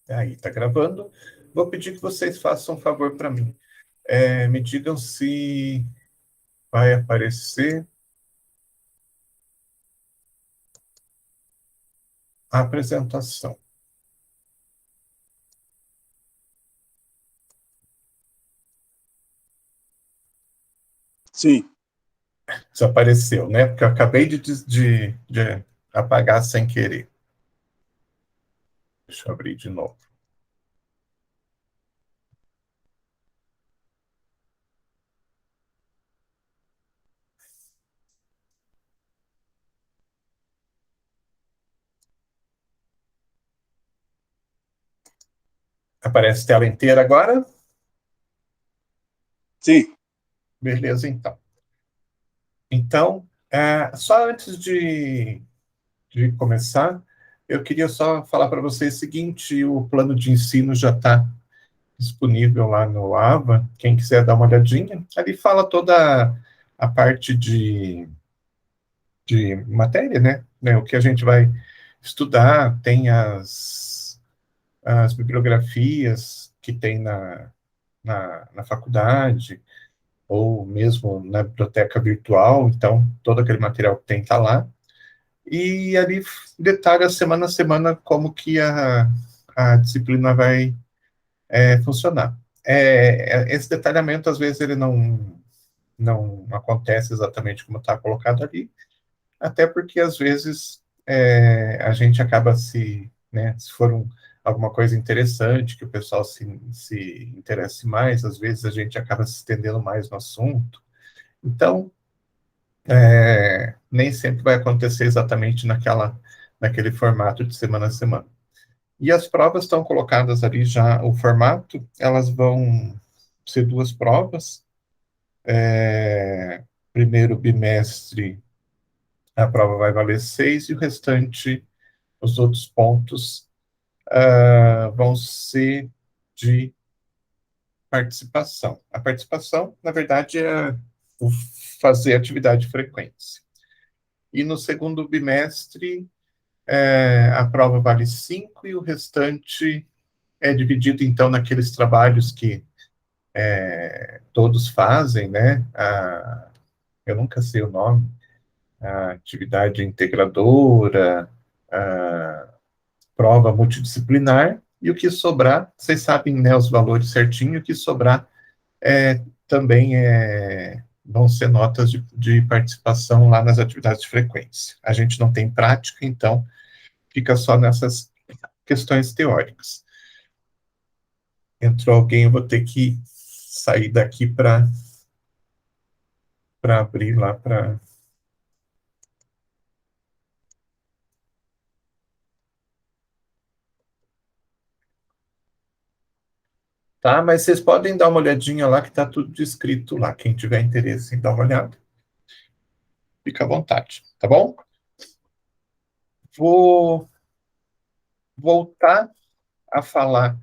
Aí, tá gravando. Vou pedir que vocês façam um favor para mim. Me digam se vai aparecer a apresentação. Sim, Desapareceu, né? Porque eu acabei de apagar sem querer. Deixa eu abrir de novo. Aparece tela inteira agora? sim, Beleza, então. Então, só antes de começar, eu queria só falar para vocês o seguinte: o plano de ensino já está disponível lá no AVA, quem quiser dar uma olhadinha. Ali fala toda a parte de matéria, né? O que a gente vai estudar, tem as bibliografias que tem na faculdade, ou mesmo na biblioteca virtual, então todo aquele material que tem está lá. E ali detalha semana a semana como que a disciplina vai funcionar. Esse detalhamento, às vezes, ele não acontece exatamente como está colocado ali, até porque, às vezes, a gente acaba se for alguma coisa interessante, que o pessoal se interesse mais, às vezes a gente acaba se estendendo mais no assunto. Então, nem sempre vai acontecer exatamente naquele formato de semana a semana. E as provas estão colocadas ali já, o formato, elas vão ser duas provas. Primeiro bimestre, a prova vai valer 6 e o restante, os outros pontos, vão ser de participação. A participação, na verdade, é o fazer atividade frequente. E no segundo bimestre, a prova vale 5 e o restante é dividido, então, naqueles trabalhos que todos fazem, né? Eu nunca sei o nome, a atividade integradora, a prova multidisciplinar, e o que sobrar, vocês sabem, né, os valores certinho, o que sobrar também vão ser notas de participação lá nas atividades de frequência. A gente não tem prática, então fica só nessas questões teóricas. Entrou alguém, eu vou ter que sair daqui para abrir lá para. Tá, mas vocês podem dar uma olhadinha lá que está tudo descrito lá. Quem tiver interesse em dar uma olhada, fica à vontade, tá bom? Vou voltar a falar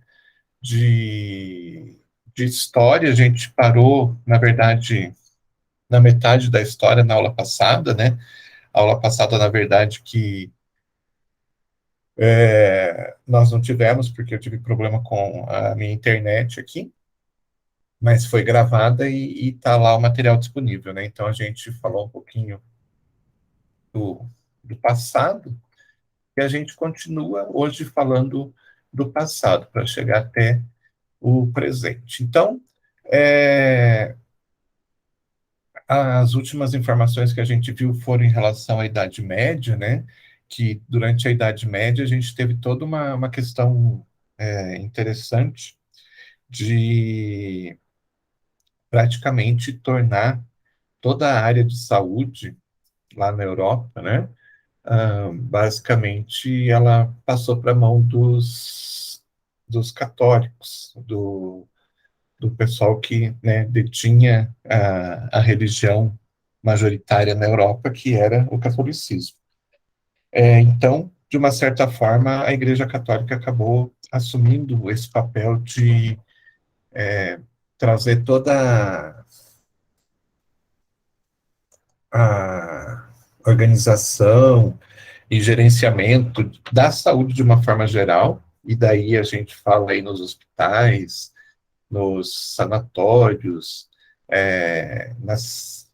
de história. A gente parou, na verdade, na metade da história na aula passada, né? A aula passada, na verdade, que nós não tivemos, porque eu tive problema com a minha internet aqui, mas foi gravada e está lá o material disponível, né? Então a gente falou um pouquinho do passado e a gente continua hoje falando do passado para chegar até o presente. Então, as últimas informações que a gente viu foram em relação à Idade Média, né? Que durante a Idade Média a gente teve toda uma questão interessante de praticamente tornar toda a área de saúde lá na Europa, né? Basicamente, ela passou para a mão dos católicos, do pessoal que, né, detinha a religião majoritária na Europa, que era o catolicismo. Então, de uma certa forma, a Igreja Católica acabou assumindo esse papel de trazer toda a organização e gerenciamento da saúde de uma forma geral, e daí a gente fala aí nos hospitais, nos sanatórios, nas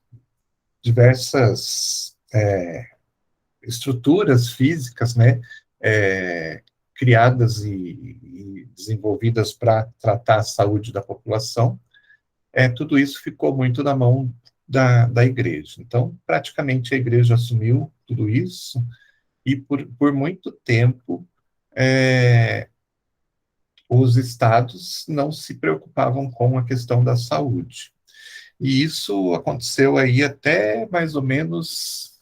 diversas estruturas físicas, né, criadas e desenvolvidas para tratar a saúde da população, tudo isso ficou muito na mão da igreja. Então, praticamente a igreja assumiu tudo isso e por muito tempo os estados não se preocupavam com a questão da saúde. E isso aconteceu aí até mais ou menos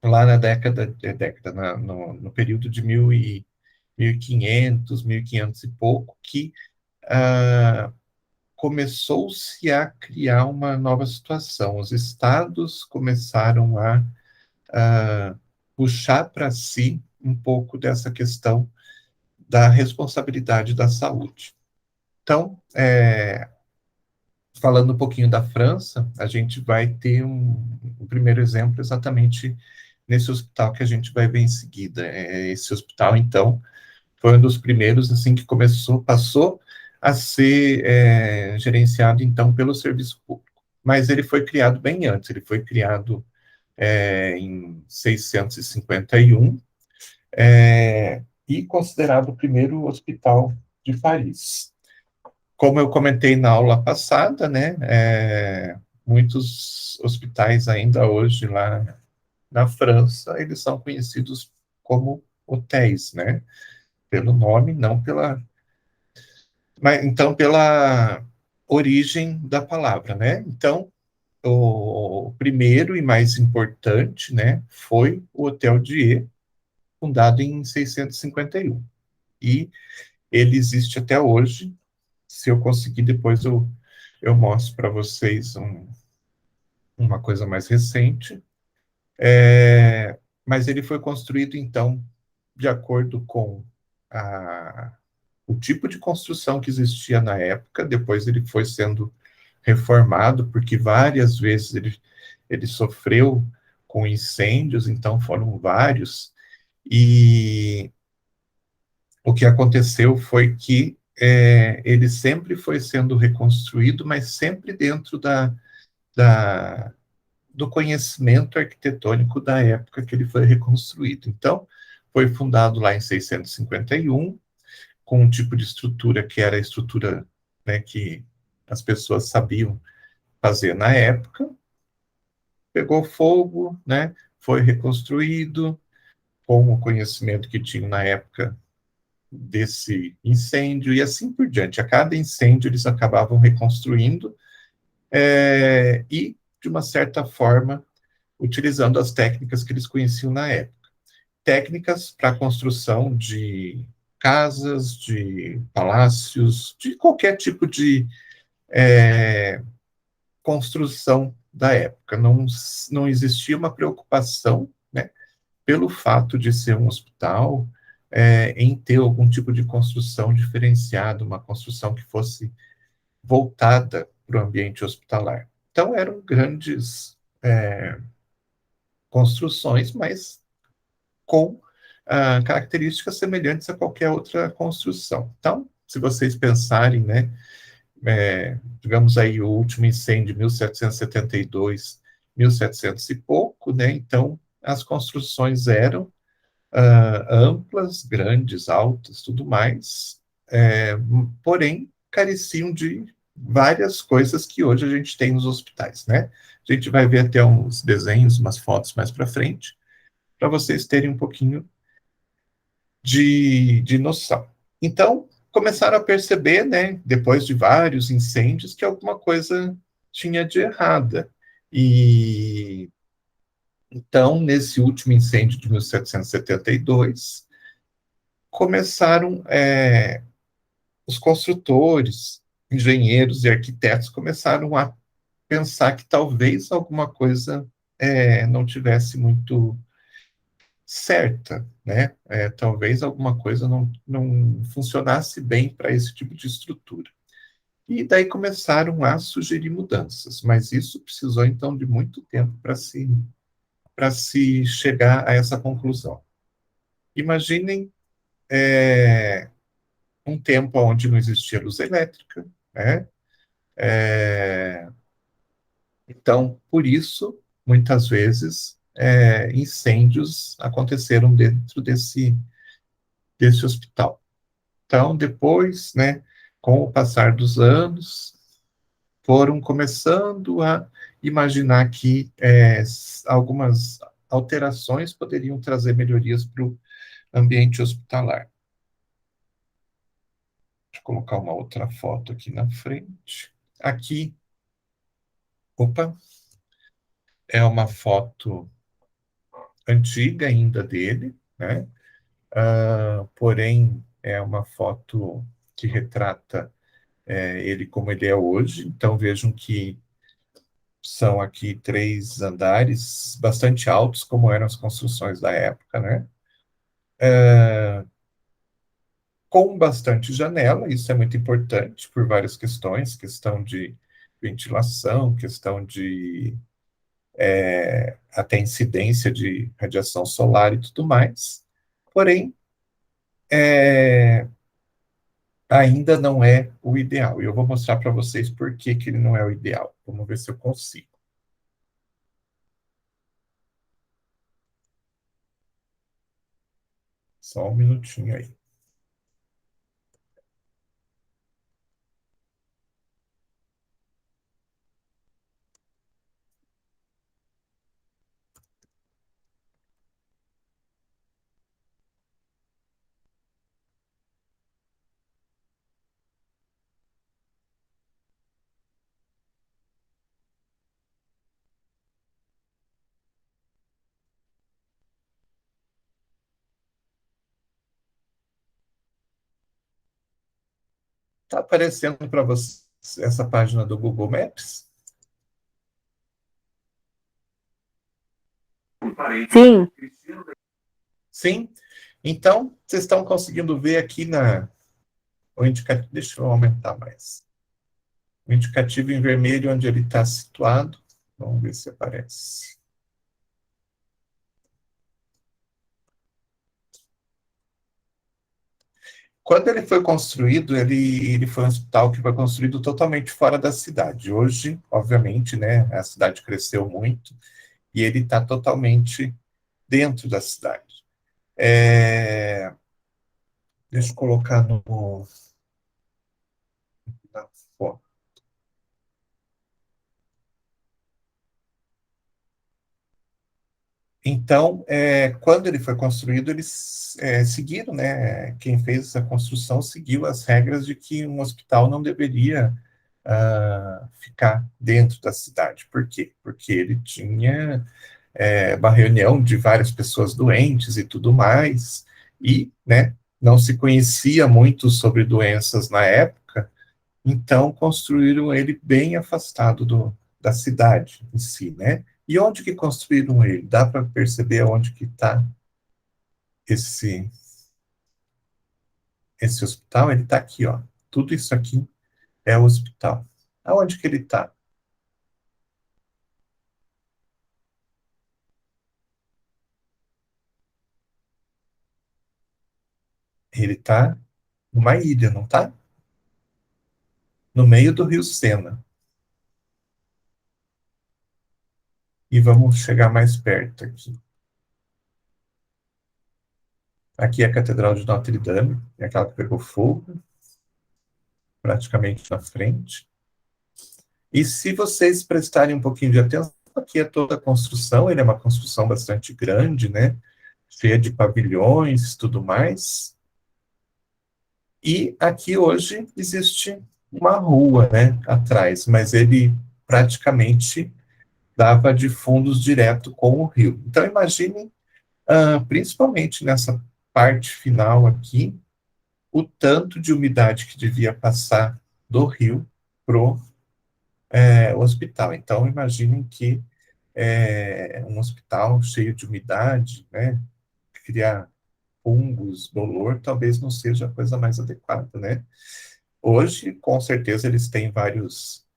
lá na no período de 1500, 1500 e pouco, que começou-se a criar uma nova situação. Os estados começaram a puxar para si um pouco dessa questão da responsabilidade da saúde. Então, falando um pouquinho da França, a gente vai ter um primeiro exemplo exatamente nesse hospital que a gente vai ver em seguida. Esse hospital, então, foi um dos primeiros assim que passou a ser gerenciado então pelo serviço público. Mas ele foi criado bem antes. Ele foi criado em 651 e considerado o primeiro hospital de Paris. Como eu comentei na aula passada, né, muitos hospitais ainda hoje lá na França, eles são conhecidos como hotéis, né, pelo nome, não pela, mas então pela origem da palavra, né? Então, o primeiro e mais importante, né, foi o Hotel Dieu, fundado em 651. E ele existe até hoje. Se eu conseguir, depois eu mostro para vocês uma coisa mais recente. Mas ele foi construído, então, de acordo com o tipo de construção que existia na época. Depois ele foi sendo reformado, porque várias vezes ele sofreu com incêndios, então foram vários. E o que aconteceu foi que ele sempre foi sendo reconstruído, mas sempre dentro da, do conhecimento arquitetônico da época que ele foi reconstruído. Então, foi fundado lá em 651, com um tipo de estrutura que era a estrutura, né, que as pessoas sabiam fazer na época. Pegou fogo, né, foi reconstruído com o conhecimento que tinha na época desse incêndio e assim por diante. A cada incêndio eles acabavam reconstruindo e, de uma certa forma, utilizando as técnicas que eles conheciam na época. Técnicas para a construção de casas, de palácios, de qualquer tipo de construção da época. Não existia uma preocupação, né, pelo fato de ser um hospital, em ter algum tipo de construção diferenciada, uma construção que fosse voltada para o ambiente hospitalar. Então, eram grandes construções, mas com características semelhantes a qualquer outra construção. Então, se vocês pensarem, né, digamos aí o último incêndio, 1772, 1700 e pouco, né, então as construções eram amplas, grandes, altas, tudo mais, porém careciam de várias coisas que hoje a gente tem nos hospitais, né? A gente vai ver até uns desenhos, umas fotos mais para frente, para vocês terem um pouquinho de noção. Então, começaram a perceber, né, depois de vários incêndios, que alguma coisa tinha de errada. E então, nesse último incêndio de 1772, começaram os construtores, engenheiros e arquitetos começaram a pensar que talvez alguma coisa não tivesse muito certa, né? Talvez alguma coisa não funcionasse bem para esse tipo de estrutura. E daí começaram a sugerir mudanças, mas isso precisou então de muito tempo para se chegar a essa conclusão. Imaginem é, um tempo onde não existia luz elétrica, né? É, então, por isso, muitas vezes, incêndios aconteceram dentro desse hospital. Então, depois, né, com o passar dos anos, foram começando a imaginar que algumas alterações poderiam trazer melhorias para o ambiente hospitalar. Deixa eu colocar uma outra foto aqui na frente. Aqui, opa, é uma foto antiga ainda dele, né? Porém, é uma foto que retrata ele como ele é hoje. Então, vejam que são aqui três andares bastante altos, como eram as construções da época, né? Com bastante janela, isso é muito importante por várias questões, questão de ventilação, questão de até incidência de radiação solar e tudo mais. Porém, é, ainda não é o ideal. E eu vou mostrar para vocês por que que ele não é o ideal. Vamos ver se eu consigo. Só um minutinho aí. Está aparecendo para vocês essa página do Google Maps? Sim. Sim. Então, vocês estão conseguindo ver aqui o indicativo. Deixa eu aumentar mais. O indicativo em vermelho onde ele está situado. Vamos ver se aparece. Quando ele foi construído, ele foi um hospital que foi construído totalmente fora da cidade. Hoje, obviamente, né, a cidade cresceu muito e ele está totalmente dentro da cidade. Deixa eu colocar na foto. Então, quando ele foi construído, eles seguiram, né? Quem fez essa construção seguiu as regras de que um hospital não deveria ficar dentro da cidade. Por quê? Porque ele tinha uma reunião de várias pessoas doentes e tudo mais, e, né, não se conhecia muito sobre doenças na época, então construíram ele bem afastado da cidade em si, né? E onde que construíram ele? Dá para perceber onde que está esse esse hospital? Ele está aqui, ó. Tudo isso aqui é o hospital. Aonde que ele está? Ele está numa ilha, não está? No meio do Rio Sena. E vamos chegar mais perto aqui. Aqui é a Catedral de Notre Dame, é aquela que pegou fogo, praticamente na frente. E se vocês prestarem um pouquinho de atenção, aqui é toda a construção, ele é uma construção bastante grande, né? Cheia de pavilhões e tudo mais. E aqui hoje existe uma rua, né, atrás, mas ele praticamente dava de fundos direto com o rio. Então imagine, principalmente nessa parte final aqui, o tanto de umidade que devia passar do rio pro hospital. Então, imaginem que um hospital cheio de umidade, né, criar fungos, bolor, talvez não seja a coisa mais adequada, né? Hoje, com certeza, eles têm vários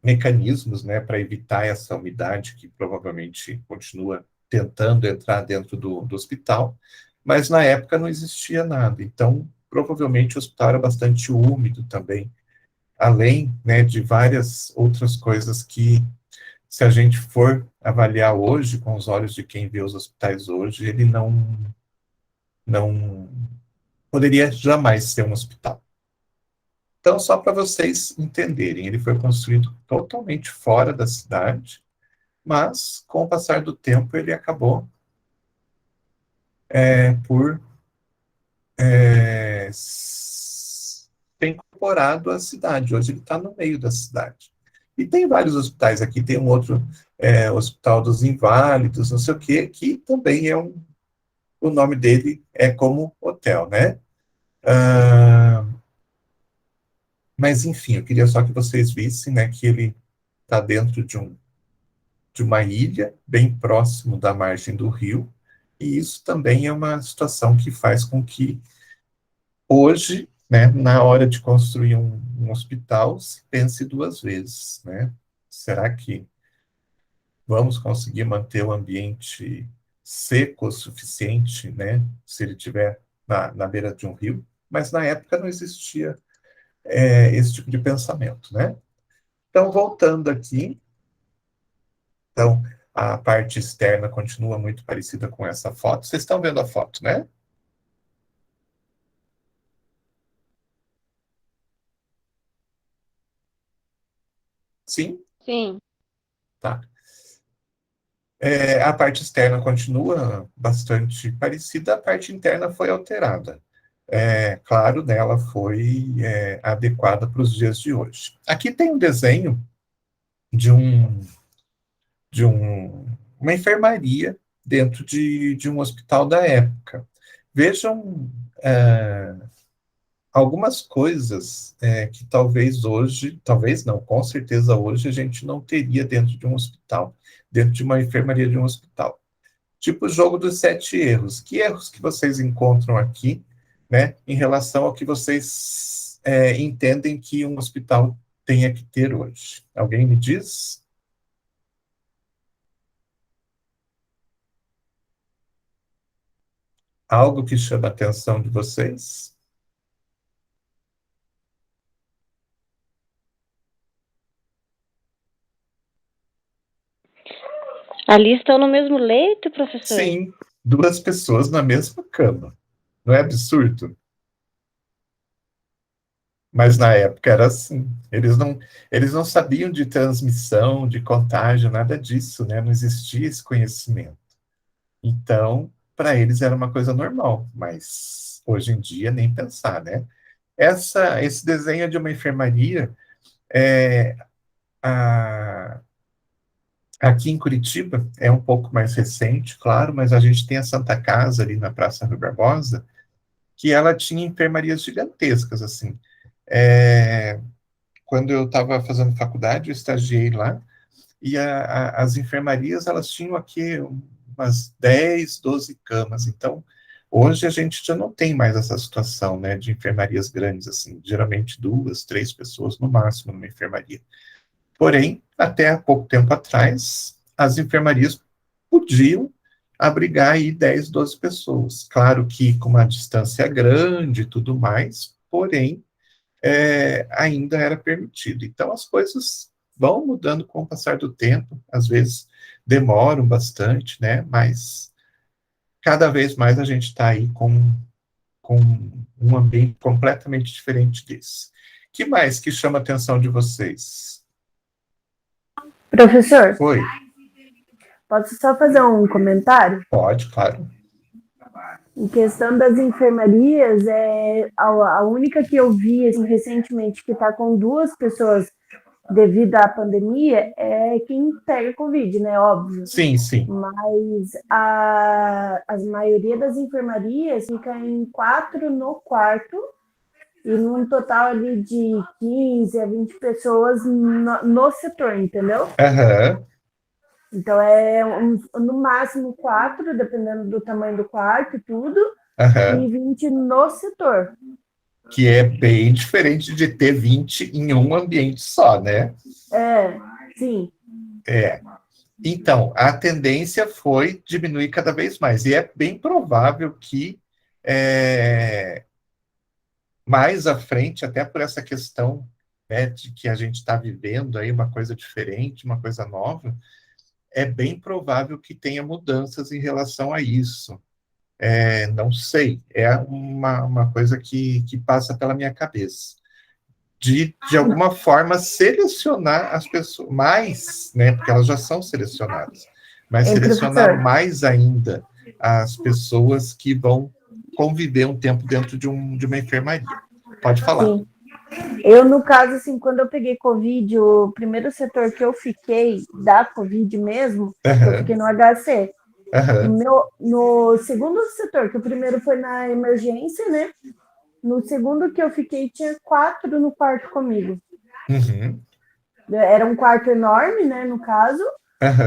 mecanismos, né, para evitar essa umidade que provavelmente continua tentando entrar dentro do hospital, mas na época não existia nada. Então, provavelmente o hospital era bastante úmido também, além, né, de várias outras coisas que, se a gente for avaliar hoje, com os olhos de quem vê os hospitais hoje, ele não poderia jamais ser um hospital. Então, só para vocês entenderem, ele foi construído totalmente fora da cidade, mas, com o passar do tempo, ele acabou por ser incorporado à cidade. Hoje ele está no meio da cidade. E tem vários hospitais aqui, tem um outro Hospital dos Inválidos, não sei o quê, que também o nome dele é como hotel, né? Mas, enfim, eu queria só que vocês vissem, né, que ele está dentro de uma ilha, bem próximo da margem do rio, e isso também é uma situação que faz com que, hoje, né, na hora de construir um hospital, se pense duas vezes, né? Será que vamos conseguir manter o ambiente seco o suficiente, né, se ele estiver na beira de um rio? Mas na época não existia esse tipo de pensamento, né? Então, voltando aqui, então, a parte externa continua muito parecida com essa foto. Vocês estão vendo a foto, né? Sim? Sim. Tá. A parte externa continua bastante parecida, a parte interna foi alterada. Claro, né, ela foi adequada para os dias de hoje. Aqui tem um desenho de uma enfermaria dentro de um hospital da época. Vejam algumas coisas que talvez hoje, talvez não, com certeza hoje a gente não teria dentro de um hospital, dentro de uma enfermaria de um hospital. Tipo o jogo dos 7 erros. Que erros que vocês encontram aqui, né, em relação ao que vocês entendem que um hospital tenha que ter hoje? Alguém me diz? Algo que chama a atenção de vocês? Ali estão no mesmo leito, professor? Sim, 2 pessoas na mesma cama. Não é absurdo? Mas na época era assim. Eles não sabiam de transmissão, de contágio, nada disso, né? Não existia esse conhecimento. Então, para eles era uma coisa normal, mas hoje em dia nem pensar, né? Esse desenho é de uma enfermaria é, a- aqui em Curitiba, é um pouco mais recente, claro, mas a gente tem a Santa Casa ali na Praça Rui Barbosa, que ela tinha enfermarias gigantescas, assim. É, quando eu estava fazendo faculdade, eu estagiei lá, e as enfermarias, elas tinham aqui umas 10, 12 camas. Então, hoje a gente já não tem mais essa situação, né, de enfermarias grandes, assim, geralmente 2, 3 pessoas no máximo numa enfermaria. Porém, até há pouco tempo atrás, as enfermarias podiam abrigar aí 10, 12 pessoas. Claro que com uma distância grande e tudo mais, porém, ainda era permitido. Então, as coisas vão mudando com o passar do tempo, às vezes demoram bastante, né? Mas cada vez mais a gente está aí com um ambiente completamente diferente desse. Que mais que chama a atenção de vocês? Professor, Oi, posso só fazer um comentário? pode, claro. Em questão das enfermarias, a única que eu vi assim, recentemente que está com 2 pessoas devido à pandemia é quem pega Covid, né? Óbvio. Sim, sim. Mas a maioria das enfermarias fica em 4 no quarto e num total ali de 15 a 20 pessoas no setor, entendeu? Aham, Então, no máximo 4, dependendo do tamanho do quarto e tudo, e aham. 20 no setor. Que é bem diferente de ter 20 em um ambiente só, né? É, sim. É. Então, a tendência foi diminuir cada vez mais, e é bem provável que mais à frente, até por essa questão, né, de que a gente está vivendo aí uma coisa diferente, uma coisa nova, é bem provável que tenha mudanças em relação a isso. Não sei, é uma coisa que passa pela minha cabeça. De alguma forma, selecionar as pessoas, mais, né, porque elas já são selecionadas, mas Hein, selecionar professor? mais ainda as pessoas que vão conviver um tempo dentro de uma enfermaria. Pode falar. Sim. Eu, no caso, assim, quando eu peguei Covid, o primeiro setor que eu fiquei da Covid mesmo, eu Aham, fiquei no HC. aham, No segundo setor, que o primeiro foi na emergência, né? No segundo que eu fiquei, tinha 4 no quarto comigo. uhum, Era um quarto enorme, né, no caso,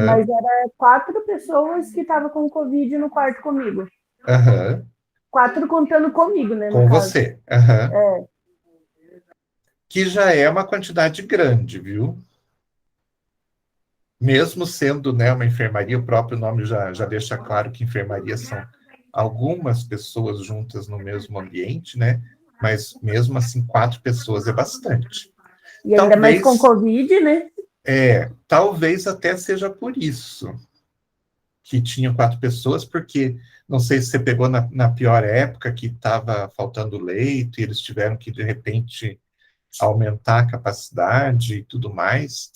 mas aham, era 4 pessoas que estavam com Covid no quarto comigo. aham, 4 contando comigo, né, no com caso. você. Aham. É, Que já é uma quantidade grande, viu? Mesmo sendo, né, uma enfermaria, o próprio nome já deixa claro que enfermaria são algumas pessoas juntas no mesmo ambiente, né? Mas mesmo assim, 4 pessoas é bastante. e ainda mais com Talvez, Covid, né? talvez até seja por isso que tinham 4 pessoas, porque não sei se você pegou na pior época que estava faltando leito e eles tiveram que, de repente, aumentar a capacidade e tudo mais,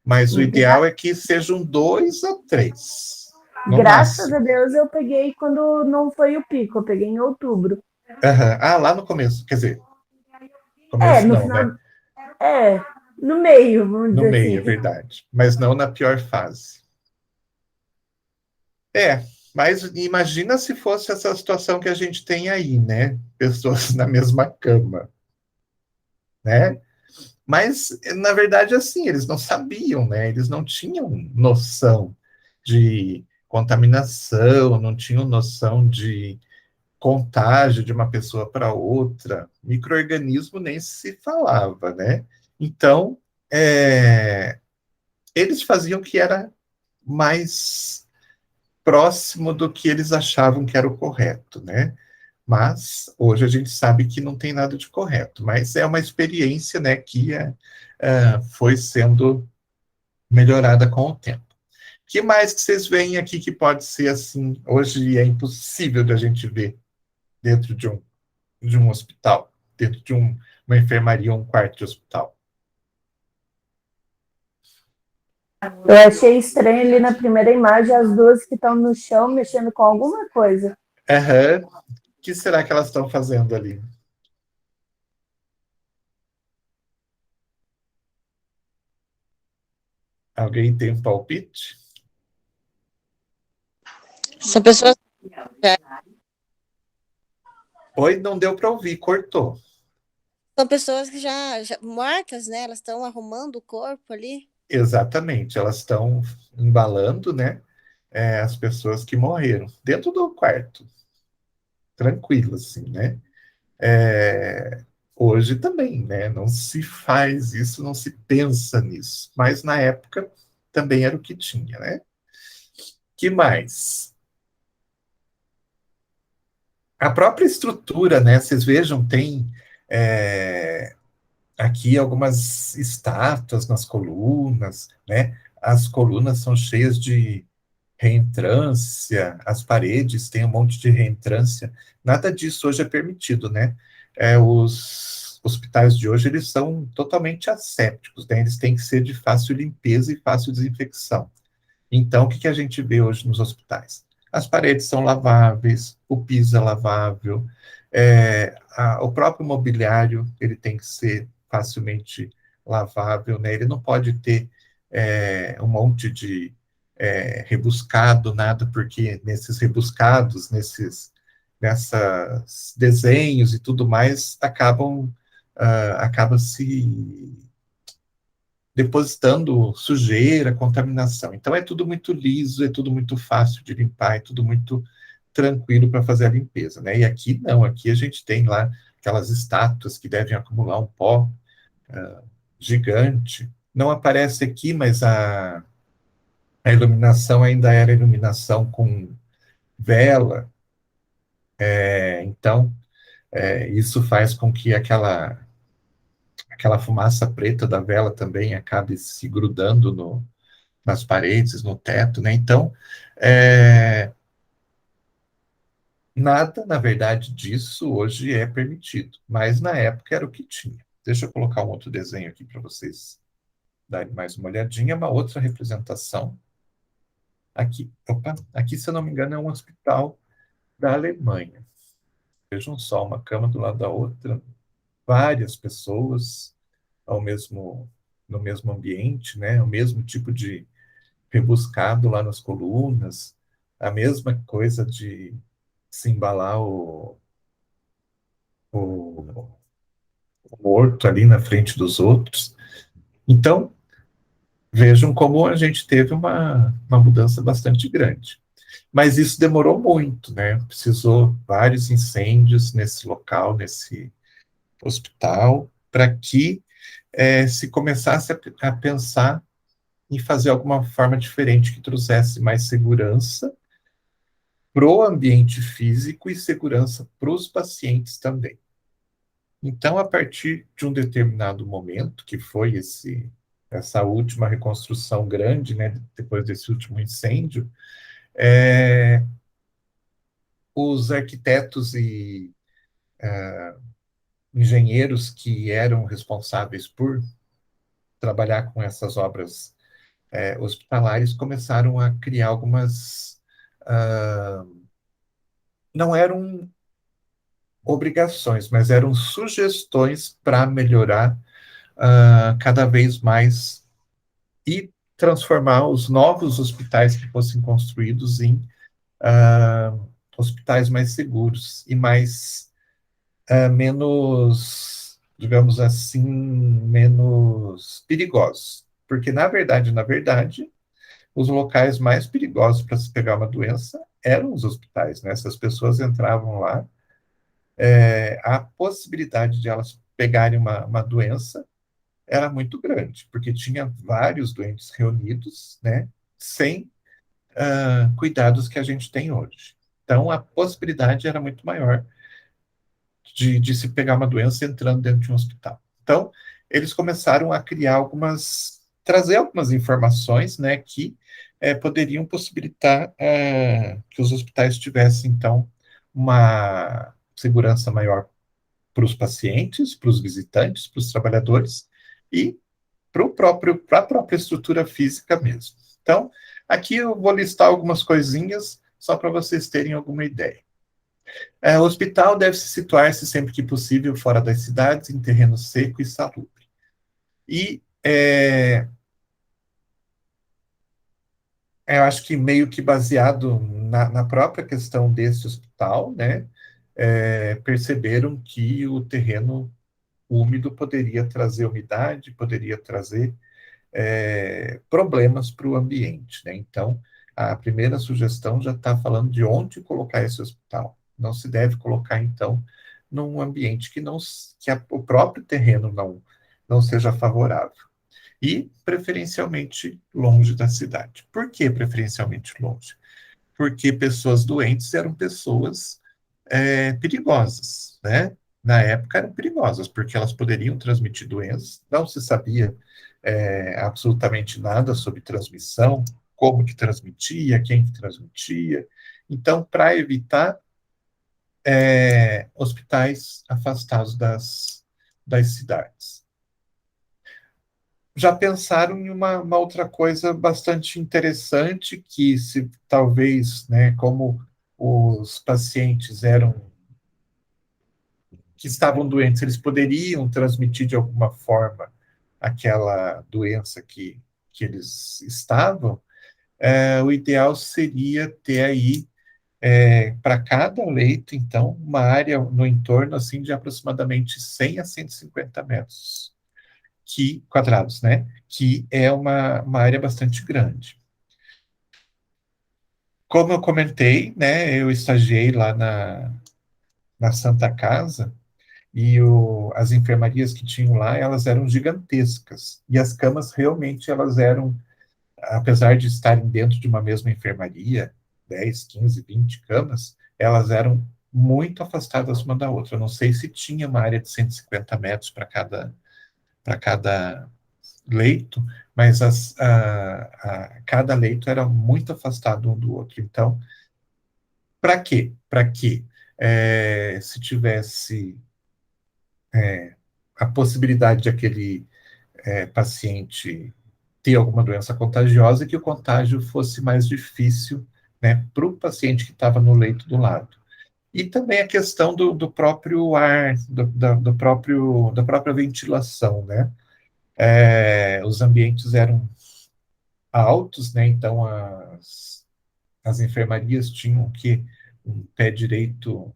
mas o ideal é que sejam 2 a 3, no Graças a máximo. Deus eu peguei quando não foi o pico, eu peguei em outubro. Aham. Ah, lá no começo, quer dizer, É, começo no não, final, né? no meio, vamos No dizer meio, é assim. verdade, mas não na pior fase. É, mas imagina se fosse essa situação que a gente tem aí, né? Pessoas na mesma cama, né? Mas, na verdade, assim, eles não sabiam, né? Eles não tinham noção de contaminação, não tinham noção de contágio de uma pessoa para outra. Microorganismo nem se falava, né? Então, eles faziam o que era mais próximo do que eles achavam que era o correto, né? Mas hoje a gente sabe que não tem nada de correto, mas é uma experiência, né, que foi sendo melhorada com o tempo. Que mais que vocês veem aqui que pode ser assim? Hoje é impossível da gente ver dentro de um hospital, dentro de uma enfermaria ou um quarto de hospital. Eu achei estranho ali na primeira imagem as duas que estão no chão mexendo com alguma coisa. Aham. O que será que elas estão fazendo ali? Alguém tem um palpite? São pessoas já, Oi, não deu para ouvir, cortou. são pessoas que já mortas, né? Elas estão arrumando o corpo ali. Exatamente, elas estão embalando, né, as pessoas que morreram dentro do quarto, tranquilo, assim, né? Hoje também, né? Não se faz isso, não se pensa nisso. Mas na época também era o que tinha, né? Que mais? A própria estrutura, né? Vocês vejam, tem é, aqui algumas estátuas nas colunas, né? As colunas são cheias de reentrância, as paredes têm um monte de reentrância. Nada disso hoje é permitido, né? Os hospitais de hoje, eles são totalmente assépticos, né? Eles têm que ser de fácil limpeza e fácil desinfecção. Então, o que a gente vê hoje nos hospitais? As paredes são laváveis, o piso é lavável, o próprio mobiliário ele tem que ser facilmente lavável, né? Ele não pode ter um monte de rebuscado, nada, porque nesses rebuscados, nessas desenhos e tudo mais, acaba se depositando sujeira, contaminação. Então é tudo muito liso, é tudo muito fácil de limpar, é tudo muito tranquilo para fazer a limpeza, né? E aqui não, aqui a gente tem lá aquelas estátuas que devem acumular um pó gigante. Não aparece aqui, mas a iluminação ainda era iluminação com vela, então isso faz com que aquela fumaça preta da vela também acabe se grudando nas paredes, no teto, né? Então, nada, na verdade, disso hoje é permitido, mas na época era o que tinha. Deixa eu colocar um outro desenho aqui para vocês darem mais uma olhadinha, uma outra representação. Aqui, opa, aqui, se eu não me engano, é um hospital da Alemanha. Vejam só, uma cama do lado da outra, várias pessoas no mesmo ambiente, né? O mesmo tipo de rebuscado lá nas colunas, a mesma coisa de se embalar o morto ali na frente dos outros. Então, vejam como a gente teve uma mudança bastante grande. Mas isso demorou muito, né? Precisou vários incêndios nesse local, nesse hospital, para que se começasse a pensar em fazer alguma forma diferente que trouxesse mais segurança para o ambiente físico e segurança para os pacientes também. Então, a partir de um determinado momento, que foi essa última reconstrução grande, né, depois desse último incêndio, os arquitetos e engenheiros que eram responsáveis por trabalhar com essas obras hospitalares começaram a criar algumas. Não eram obrigações, mas eram sugestões para melhorar cada vez mais e transformar os novos hospitais que fossem construídos em hospitais mais seguros e menos, digamos assim, menos perigosos. Porque, na verdade, os locais mais perigosos para se pegar uma doença eram os hospitais, né? Essas pessoas entravam lá, a possibilidade de elas pegarem uma doença era muito grande, porque tinha vários doentes reunidos, né, sem cuidados que a gente tem hoje. Então, a possibilidade era muito maior de se pegar uma doença entrando dentro de um hospital. Então, eles começaram a trazer algumas informações, né, que poderiam possibilitar que os hospitais tivessem, então, uma segurança maior para os pacientes, para os visitantes, para os trabalhadores e para a própria estrutura física mesmo. Então, aqui eu vou listar algumas coisinhas só para vocês terem alguma ideia. O hospital deve se situar-se sempre que possível fora das cidades, em terreno seco e salubre. E eu acho que meio que baseado na própria questão desse hospital, né, perceberam que o terreno úmido poderia trazer umidade, poderia trazer problemas para o ambiente, né? Então, a primeira sugestão já está falando de onde colocar esse hospital. Não se deve colocar, então, num ambiente o próprio terreno não seja favorável. E, preferencialmente, longe da cidade. Por que preferencialmente longe? Porque pessoas doentes eram pessoas perigosas, né? Na época eram perigosas, porque elas poderiam transmitir doenças, não se sabia absolutamente nada sobre transmissão, como que transmitia, quem que transmitia. Então, para evitar hospitais afastados das cidades. Já pensaram em uma outra coisa bastante interessante, que se talvez, né, como os pacientes que estavam doentes, eles poderiam transmitir de alguma forma aquela doença que eles estavam, o ideal seria ter aí, para cada leito, então, uma área no entorno assim, de aproximadamente 100 a 150 metros quadrados, né? Que é uma área bastante grande. Como eu comentei, né, eu estagiei lá na Santa Casa, e as enfermarias que tinham lá, elas eram gigantescas, e as camas realmente elas eram apesar de estarem dentro de uma mesma enfermaria, 10, 15, 20 camas, elas eram muito afastadas uma da outra. Eu não sei se tinha uma área de 150 metros para cada leito, mas cada leito era muito afastado um do outro. Então, para quê? Para que se tivesse a possibilidade de aquele paciente ter alguma doença contagiosa, que o contágio fosse mais difícil, né, para o paciente que estava no leito do lado. E também a questão do próprio ar, da própria ventilação, né? Os ambientes eram altos, né? Então as enfermarias tinham que um pé direito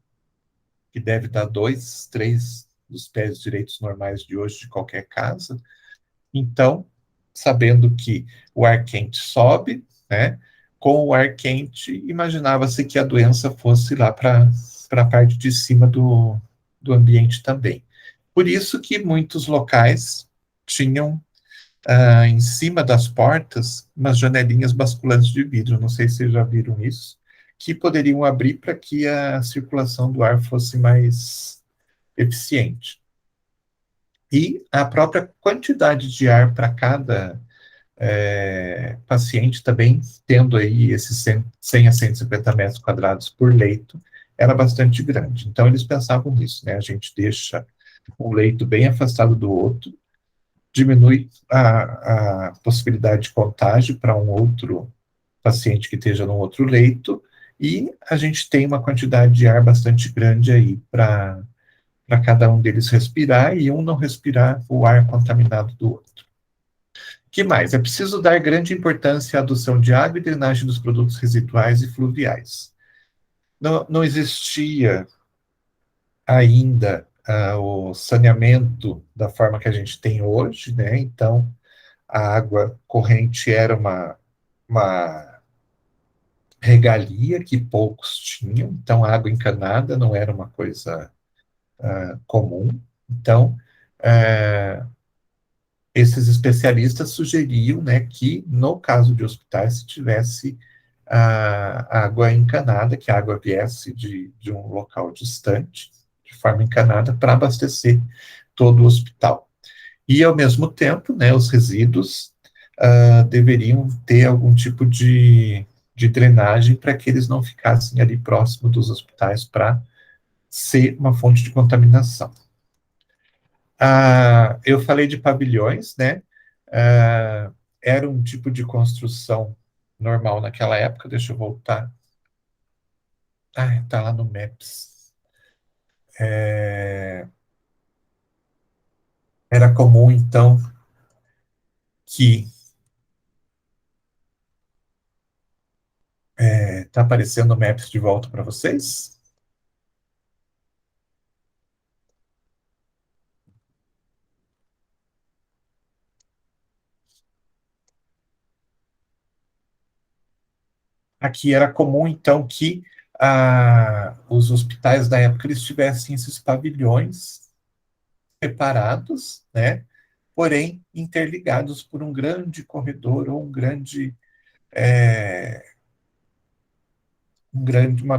que deve dar 2, 3 dos pés direitos normais de hoje de qualquer casa. Então, sabendo que o ar quente sobe, né? Com o ar quente, imaginava-se que a doença fosse lá para a parte de cima do ambiente também. Por isso que muitos locais tinham em cima das portas umas janelinhas basculantes de vidro, não sei se vocês já viram isso, que poderiam abrir para que a circulação do ar fosse mais eficiente. E a própria quantidade de ar para cada paciente também, tendo aí esses 100 a 150 metros quadrados por leito, era bastante grande. Então, eles pensavam nisso, né? A gente deixa um leito bem afastado do outro, diminui a possibilidade de contágio para um outro paciente que esteja num outro leito, e a gente tem uma quantidade de ar bastante grande aí para cada um deles respirar e um não respirar o ar contaminado do outro. Que mais? É preciso dar grande importância à adução de água e drenagem dos produtos residuais e fluviais. Não existia ainda o saneamento da forma que a gente tem hoje, né? Então, a água corrente era uma regalia que poucos tinham, então a água encanada não era uma coisa comum. Então, esses especialistas sugeriam, né, que no caso de hospitais, se tivesse a água encanada, que a água viesse de um local distante, de forma encanada, para abastecer todo o hospital. E, ao mesmo tempo, né, os resíduos deveriam ter algum tipo de drenagem para que eles não ficassem ali próximo dos hospitais para ser uma fonte de contaminação. Eu falei de pavilhões, né? Era um tipo de construção normal naquela época. Deixa eu voltar. Tá lá no Maps. Era comum, então, que tá aparecendo o Maps de volta para vocês? Aqui era comum, então, que os hospitais da época eles tivessem esses pavilhões separados, né? Porém interligados por um grande corredor ou uma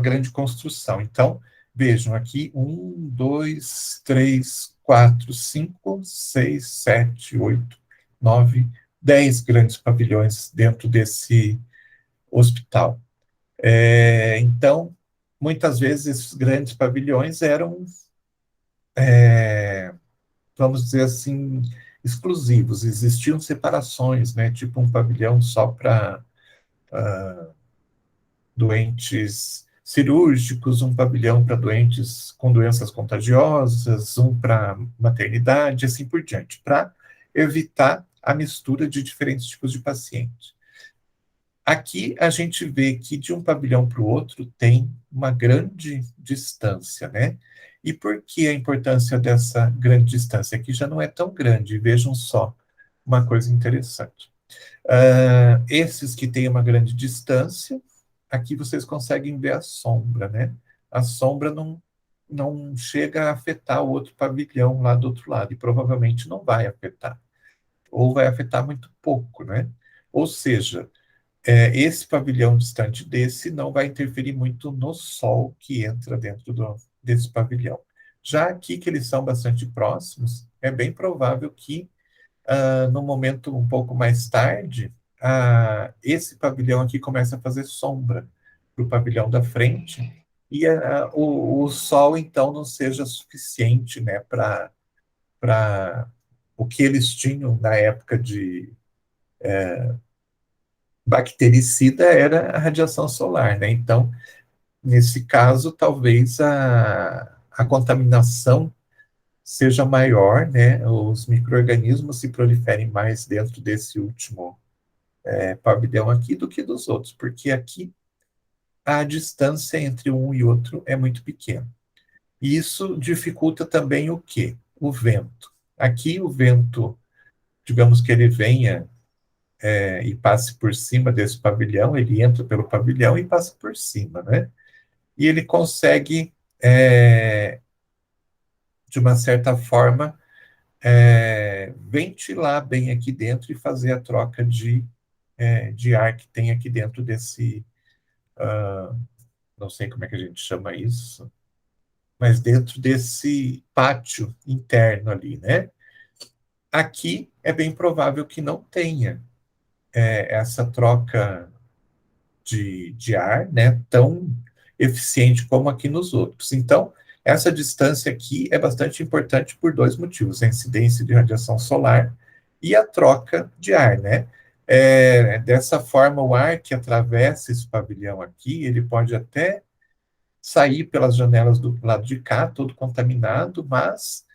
grande construção. Então, vejam aqui, 1, 2, 3, 4, 5, 6, 7, 8, 9, 10 grandes pavilhões dentro desse hospital. Então, muitas vezes, esses grandes pavilhões eram, vamos dizer assim, exclusivos. Existiam separações, né? Tipo um pavilhão só para doentes cirúrgicos, um pavilhão para doentes com doenças contagiosas, um para maternidade, assim por diante, para evitar a mistura de diferentes tipos de pacientes. Aqui a gente vê que de um pavilhão para o outro tem uma grande distância, né? E por que a importância dessa grande distância? Aqui já não é tão grande, vejam só uma coisa interessante. Esses que têm uma grande distância, aqui vocês conseguem ver a sombra, né? A sombra não chega a afetar o outro pavilhão lá do outro lado, e provavelmente não vai afetar, ou vai afetar muito pouco, né? Ou seja, esse pavilhão distante desse não vai interferir muito no sol que entra dentro desse pavilhão. Já aqui, que eles são bastante próximos, é bem provável que, no momento um pouco mais tarde, esse pavilhão aqui começa a fazer sombra para o pavilhão da frente, e o sol, então, não seja suficiente, né, para o que eles tinham na época de bactericida era a radiação solar, né? Então, nesse caso, talvez a contaminação seja maior, né? Os micro-organismos se proliferem mais dentro desse último pavilhão aqui do que dos outros, porque aqui a distância entre um e outro é muito pequena. E isso dificulta também o quê? O vento. Aqui o vento, digamos que ele venha e passe por cima desse pavilhão, ele entra pelo pavilhão e passa por cima, né? E ele consegue, de uma certa forma, ventilar bem aqui dentro e fazer a troca de ar que tem aqui dentro desse, não sei como é que a gente chama isso, mas dentro desse pátio interno ali, né? Aqui é bem provável que não tenha essa troca de ar, né, tão eficiente como aqui nos outros. Então, essa distância aqui é bastante importante por dois motivos: a incidência de radiação solar e a troca de ar, né? Dessa forma, o ar que atravessa esse pavilhão aqui, ele pode até sair pelas janelas do lado de cá, todo contaminado, mas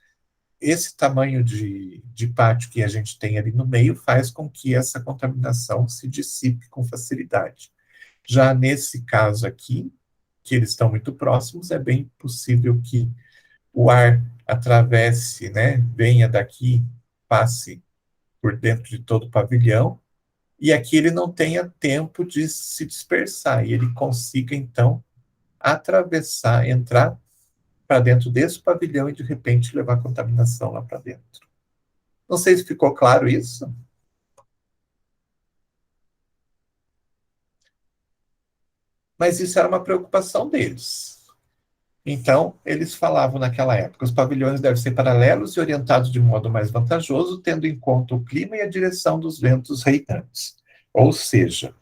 esse tamanho de pátio que a gente tem ali no meio faz com que essa contaminação se dissipe com facilidade. Já nesse caso aqui, que eles estão muito próximos, é bem possível que o ar atravesse, né, venha daqui, passe por dentro de todo o pavilhão, e aqui ele não tenha tempo de se dispersar, e ele consiga, então, atravessar, entrar para dentro desse pavilhão e, de repente, levar a contaminação lá para dentro. Não sei se ficou claro isso. Mas isso era uma preocupação deles. Então, eles falavam naquela época: os pavilhões devem ser paralelos e orientados de modo mais vantajoso, tendo em conta o clima e a direção dos ventos reinantes. Ou seja,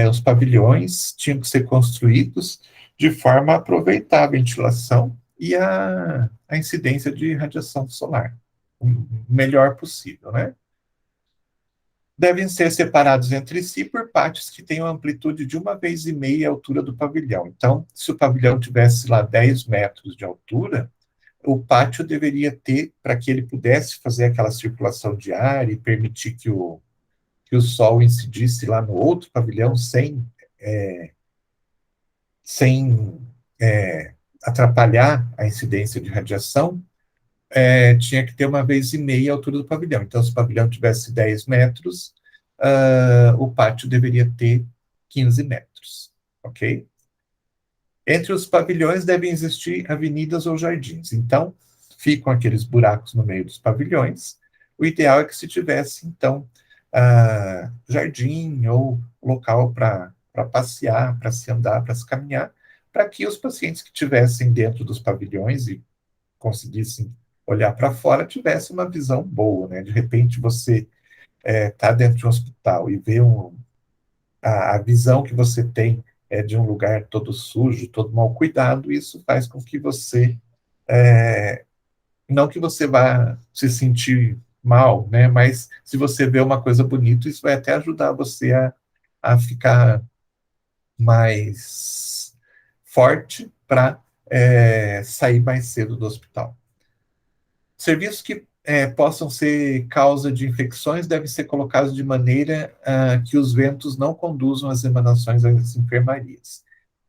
os pavilhões tinham que ser construídos de forma a aproveitar a ventilação e a incidência de radiação solar o melhor possível, né? Devem ser separados entre si por pátios que tenham amplitude de 1,5 vezes a altura do pavilhão. Então, se o pavilhão tivesse lá 10 metros de altura, o pátio deveria ter, para que ele pudesse fazer aquela circulação de ar e permitir que o sol incidisse lá no outro pavilhão sem atrapalhar a incidência de radiação, tinha que ter 1,5 vezes a altura do pavilhão. Então, se o pavilhão tivesse 10 metros, o pátio deveria ter 15 metros, ok? Entre os pavilhões devem existir avenidas ou jardins. Então, ficam aqueles buracos no meio dos pavilhões. O ideal é que se tivesse, então, jardim ou local para passear, para se andar, para se caminhar, para que os pacientes que estivessem dentro dos pavilhões e conseguissem olhar para fora tivessem uma visão boa, né? De repente você está dentro de um hospital e vê a visão que você tem de um lugar todo sujo, todo mal cuidado, isso faz com que você, não que você vá se sentir mal, né, mas se você vê uma coisa bonita, isso vai até ajudar você a ficar mais forte para sair mais cedo do hospital. Serviços que possam ser causa de infecções devem ser colocados de maneira que os ventos não conduzam as emanações às enfermarias.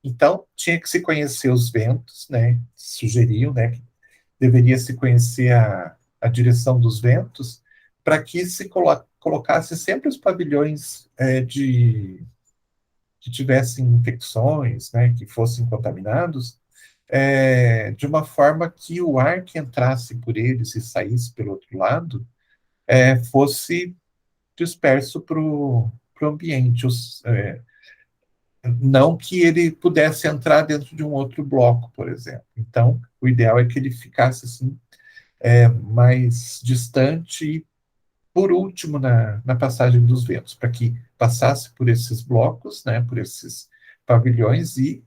Então, tinha que se conhecer os ventos, né? Sugeriam, né, que deveria se conhecer a direção dos ventos, para que se colocasse sempre os pavilhões que tivessem infecções, né, que fossem contaminados, de uma forma que o ar que entrasse por eles e saísse pelo outro lado fosse disperso para o o ambiente, não que ele pudesse entrar dentro de um outro bloco, por exemplo. Então, o ideal é que ele ficasse assim, mais distante e por último na passagem dos ventos, para que passasse por esses blocos, né, por esses pavilhões e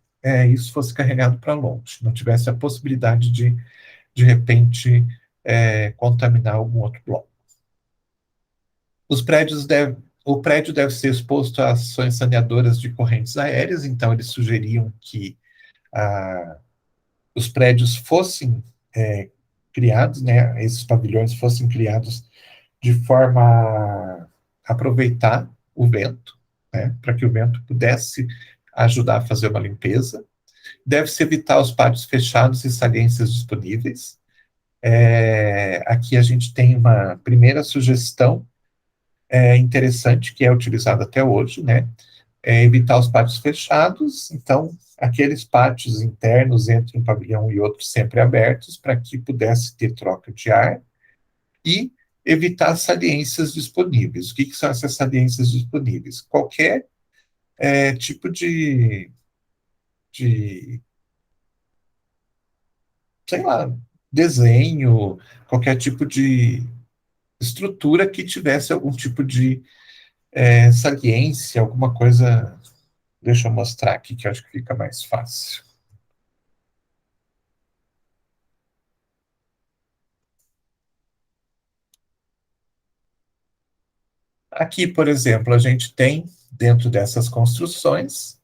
isso fosse carregado para longe, não tivesse a possibilidade de repente, contaminar algum outro bloco. O prédio deve ser exposto a ações saneadoras de correntes aéreas, então eles sugeriam que os prédios fossem criados, né, esses pavilhões fossem criados de forma a aproveitar o vento, né, para que o vento pudesse ajudar a fazer uma limpeza. Deve-se evitar os pátios fechados e saliências disponíveis. Aqui a gente tem uma primeira sugestão interessante, que é utilizada até hoje, né? Evitar os pátios fechados, então, aqueles pátios internos entre um pavilhão e outro sempre abertos, para que pudesse ter troca de ar, e evitar saliências disponíveis. O que são essas saliências disponíveis? Qualquer tipo sei lá, desenho, qualquer tipo de estrutura que tivesse algum tipo de saliência, alguma coisa. Deixa eu mostrar aqui, que eu acho que fica mais fácil. Aqui, por exemplo, a gente tem, dentro dessas construções,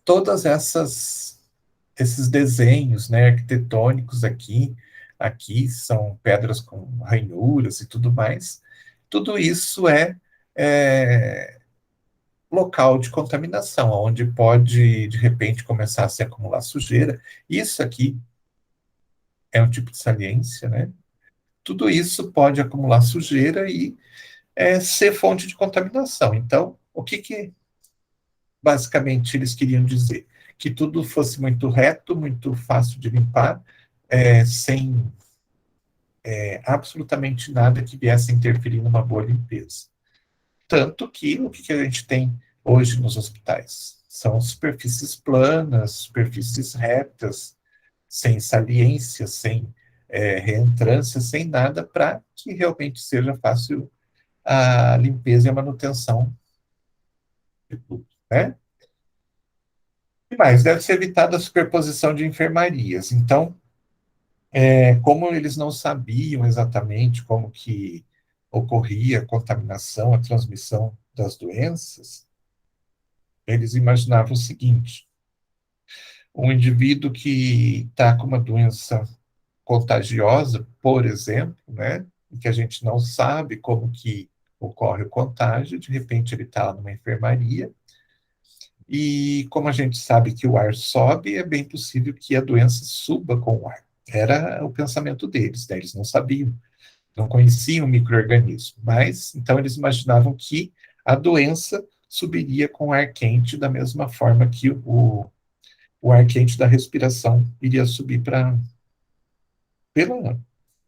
todas esses desenhos, né, arquitetônicos aqui são pedras com ranhuras e tudo mais. Tudo isso é local de contaminação, onde pode, de repente, começar a se acumular sujeira. Isso aqui é um tipo de saliência, né? Tudo isso pode acumular sujeira e ser fonte de contaminação. Então, o que basicamente eles queriam dizer? Que tudo fosse muito reto, muito fácil de limpar, sem absolutamente nada que viesse a interferir numa boa limpeza. Tanto que o que a gente tem hoje nos hospitais? São superfícies planas, superfícies retas, sem saliência, sem reentrância, sem nada, para que realmente seja fácil a limpeza e a manutenção de tudo, né? E mais, deve ser evitada a superposição de enfermarias. Então, como eles não sabiam exatamente como que ocorria a contaminação, a transmissão das doenças, eles imaginavam o seguinte: um indivíduo que está com uma doença contagiosa, por exemplo, né, e que a gente não sabe como que ocorre o contágio, de repente ele está numa enfermaria, e como a gente sabe que o ar sobe, é bem possível que a doença suba com o ar. Era o pensamento deles, né? Eles não sabiam, não conheciam o micro-organismo, mas então eles imaginavam que a doença subiria com o ar quente da mesma forma que o ar quente da respiração iria subir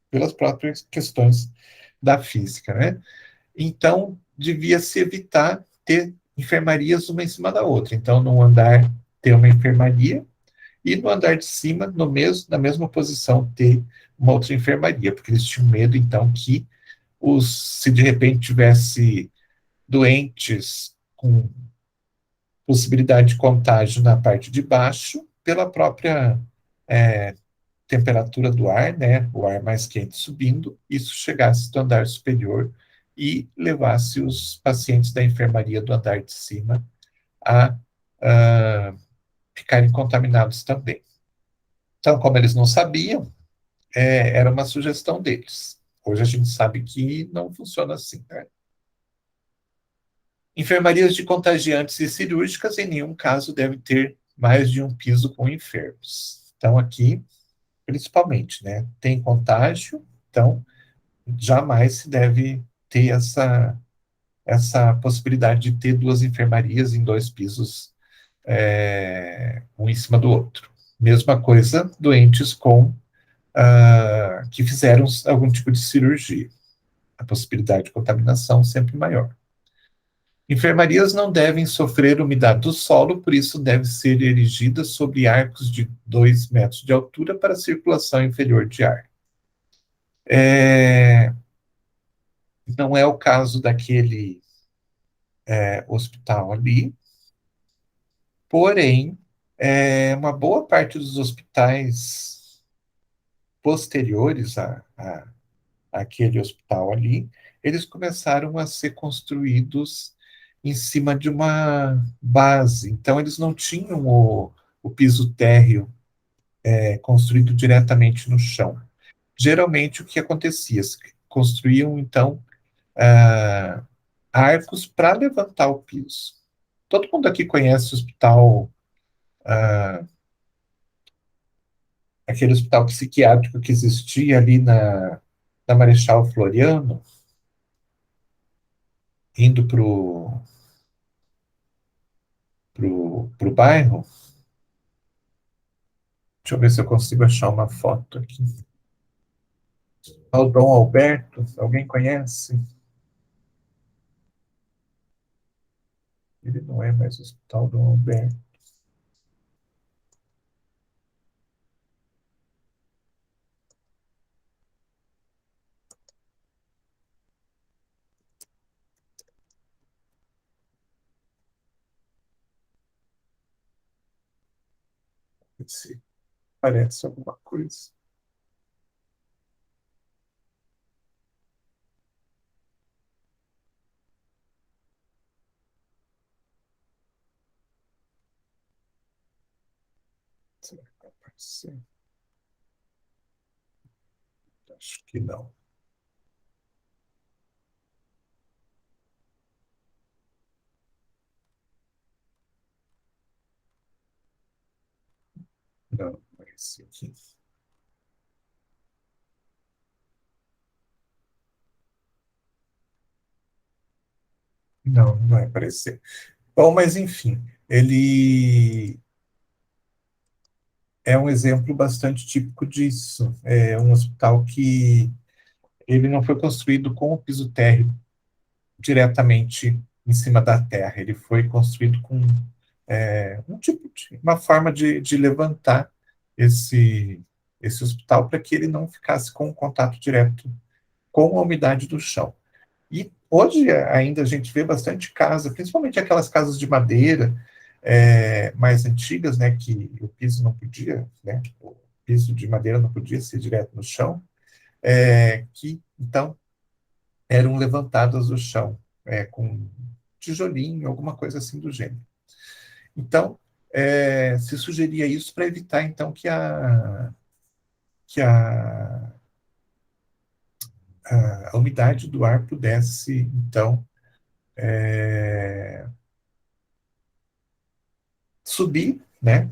pelas próprias questões da física, né? Então, devia se evitar ter enfermarias uma em cima da outra. Então, no andar ter uma enfermaria e no andar de cima, na mesma posição, ter uma outra enfermaria, porque eles tinham medo, então, que se de repente tivesse doentes com possibilidade de contágio na parte de baixo, pela própria temperatura do ar, né, o ar mais quente subindo, isso chegasse do andar superior e levasse os pacientes da enfermaria do andar de cima a ficarem contaminados também. Então, como eles não sabiam, era uma sugestão deles. Hoje a gente sabe que não funciona assim, né? Enfermarias de contagiantes e cirúrgicas, em nenhum caso, devem ter mais de um piso com enfermos. Então, aqui, principalmente, né? Tem contágio, então jamais se deve ter essa possibilidade de ter duas enfermarias em dois pisos, um em cima do outro. Mesma coisa, doentes que fizeram algum tipo de cirurgia. A possibilidade de contaminação sempre maior. Enfermarias não devem sofrer umidade do solo, por isso devem ser erigidas sobre arcos de 2 metros de altura para circulação inferior de ar. Não é o caso daquele hospital ali, porém, uma boa parte dos hospitais posteriores àquele hospital ali, eles começaram a ser construídos em cima de uma base. Então, eles não tinham o piso térreo construído diretamente no chão. Geralmente, o que acontecia? Construíam, então, arcos para levantar o piso. Todo mundo aqui conhece o hospital, aquele hospital psiquiátrico que existia ali na Marechal Floriano, indo pro bairro. Deixa eu ver se eu consigo achar uma foto aqui. O Dom Alberto, alguém conhece? Ele não é mais o Hospital Dom Alberto. Se parece alguma coisa. Será que vai aparecer? Acho que não. Não, não é esse aqui. Não, não vai aparecer. Bom, mas enfim, ele é um exemplo bastante típico disso. É um hospital que ele não foi construído com o piso térreo diretamente em cima da terra. Ele foi construído com uma forma de levantar esse hospital para que ele não ficasse com contato direto com a umidade do chão. E hoje ainda a gente vê bastante casa, principalmente aquelas casas de madeira mais antigas, né, que o piso não podia, né, o piso de madeira não podia ser direto no chão, que então eram levantadas do chão com tijolinho, alguma coisa assim do gênero. Então, se sugeria isso para evitar então que a umidade do ar pudesse então subir, né,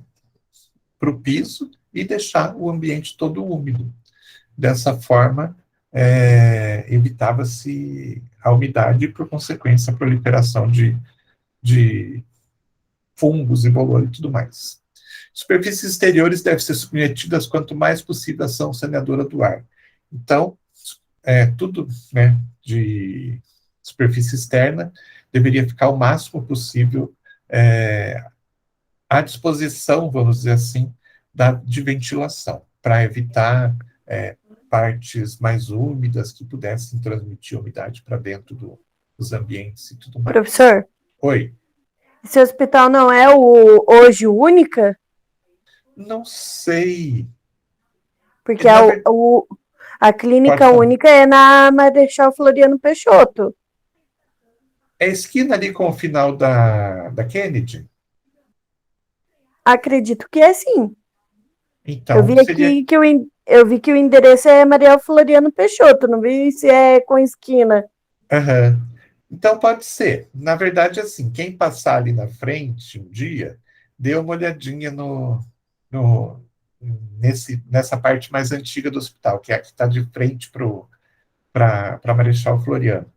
para o piso e deixar o ambiente todo úmido. Dessa forma, evitava-se a umidade e, por consequência, a proliferação de fungos e bolor e tudo mais. Superfícies exteriores devem ser submetidas quanto mais possível à ação saneadora do ar. Então, tudo, né, de superfície externa deveria ficar o máximo possível à disposição, vamos dizer assim, de ventilação, para evitar partes mais úmidas que pudessem transmitir umidade para dentro dos ambientes e tudo mais. Professor? Oi. Esse hospital não é hoje o Única? Não sei. Porque a clínica Única é na Marechal Floriano Peixoto. É a esquina ali com o final da Kennedy? Acredito que é sim. Então, eu vi aqui eu vi que o endereço é Marechal Floriano Peixoto, não vi se é com esquina. Uhum. Então pode ser. Na verdade, assim, quem passar ali na frente um dia, dê uma olhadinha nessa parte mais antiga do hospital, que é a que está de frente para Marechal Floriano.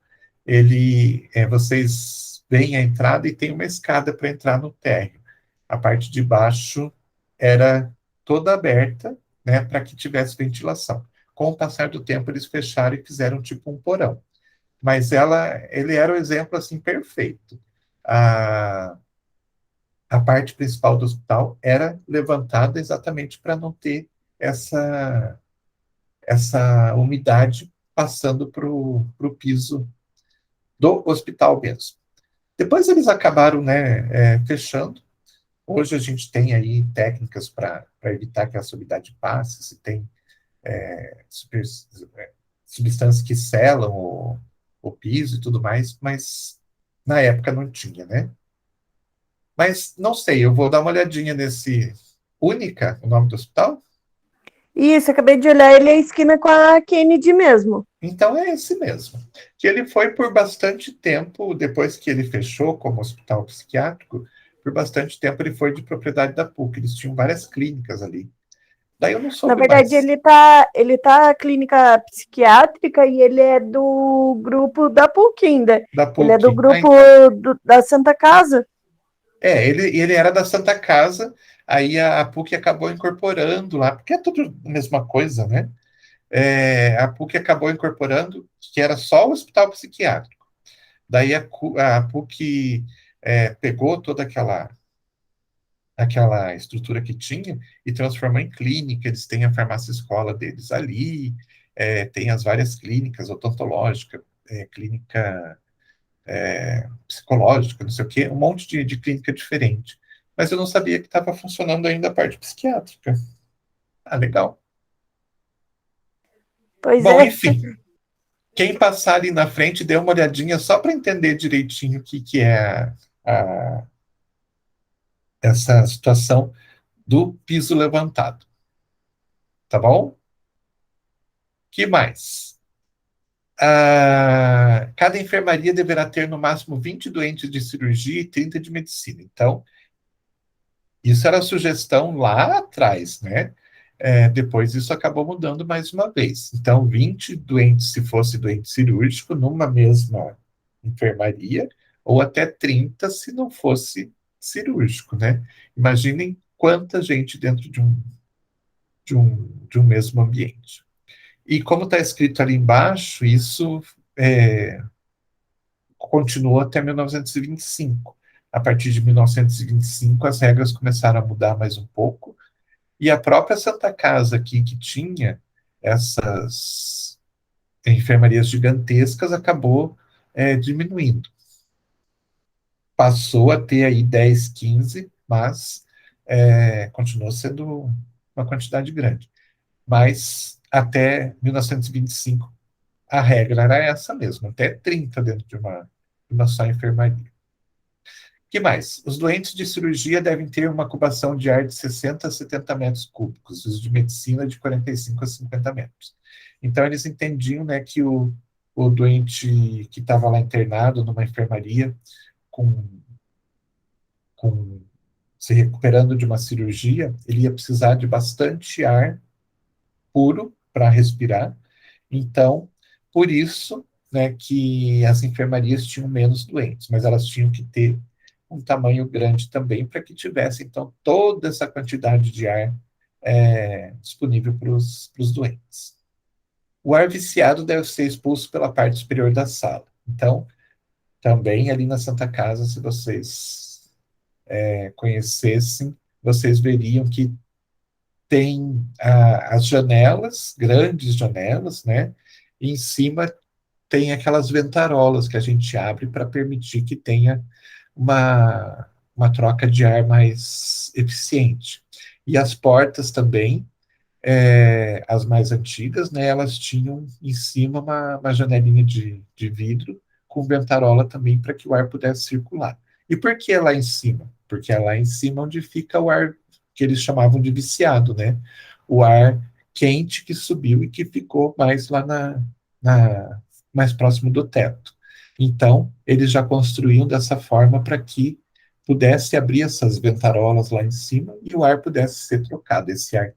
Vocês veem a entrada e tem uma escada para entrar no térreo. A parte de baixo era toda aberta, né, para que tivesse ventilação. Com o passar do tempo, eles fecharam e fizeram tipo um porão. mas ele era o exemplo assim perfeito. A, a parte principal do hospital era levantada exatamente para não ter essa umidade passando para o piso do hospital mesmo. Depois eles acabaram, né, fechando. Hoje a gente tem aí técnicas para evitar que essa umidade passe, se tem super, substâncias que selam o piso e tudo mais, mas na época não tinha, né? Mas não sei, eu vou dar uma olhadinha nesse Única, o nome do hospital. Isso, acabei de olhar, ele é esquina com a Kennedy mesmo. Então é esse mesmo. Que ele foi por bastante tempo, depois que ele fechou como hospital psiquiátrico, por bastante tempo ele foi de propriedade da PUC. Eles tinham várias clínicas ali. Daí eu não Na soube verdade, mais. ele tá clínica psiquiátrica e ele é do grupo da PUC ainda. Da Ele é do PUC. grupo da Santa Casa. Ele era da Santa Casa, aí a PUC acabou incorporando lá, porque é tudo a mesma coisa, né? A PUC acabou incorporando que era só o hospital psiquiátrico. Daí a PUC pegou toda aquela estrutura que tinha e transformou em clínica. Eles têm a farmácia escola deles ali, tem as várias clínicas odontológica, clínica psicológica, não sei o quê, um monte de clínica diferente. Mas eu não sabia que estava funcionando ainda a parte psiquiátrica. Ah, legal. Pois Bom, é. enfim, quem passar ali na frente, dê uma olhadinha só para entender direitinho o que é a, essa situação do piso levantado. Tá bom? Que mais? Cada enfermaria deverá ter no máximo 20 doentes de cirurgia e 30 de medicina. Então, isso era a sugestão lá atrás, né? Depois isso acabou mudando mais uma vez. Então, 20 doentes, se fosse doente cirúrgico, numa mesma enfermaria, ou até 30 se não fosse cirúrgico, né? Imaginem quanta gente dentro de um mesmo ambiente. E como está escrito ali embaixo, isso continuou até 1925. A partir de 1925, as regras começaram a mudar mais um pouco, e a própria Santa Casa aqui, que tinha essas enfermarias gigantescas, acabou diminuindo. Passou a ter aí 10, 15, mas continuou sendo uma quantidade grande. Mas até 1925, a regra era essa mesmo, até 30 dentro de uma só enfermaria. Que mais? Os doentes de cirurgia devem ter uma cubação de ar de 60 a 70 metros cúbicos, os de medicina de 45 a 50 metros. Então, eles entendiam, né, que o doente que estava lá internado numa enfermaria, com, com, se recuperando de uma cirurgia, ele ia precisar de bastante ar puro para respirar. Então, por isso, né, que as enfermarias tinham menos doentes, mas elas tinham que ter um tamanho grande também para que tivesse, então, toda essa quantidade de ar disponível para os doentes. O ar viciado deve ser expulso pela parte superior da sala. Então, também ali na Santa Casa, se vocês conhecessem, vocês veriam que tem as janelas, grandes janelas, né? E em cima tem aquelas ventarolas que a gente abre para permitir que tenha uma troca de ar mais eficiente. E as portas também, as mais antigas, né, elas tinham em cima uma janelinha de vidro com ventarola também para que o ar pudesse circular. E por que é lá em cima? Porque é lá em cima onde fica o ar que eles chamavam de viciado, né? O ar quente que subiu e que ficou mais lá mais próximo do teto. Então, eles já construíam dessa forma para que pudesse abrir essas ventarolas lá em cima e o ar pudesse ser trocado, esse ar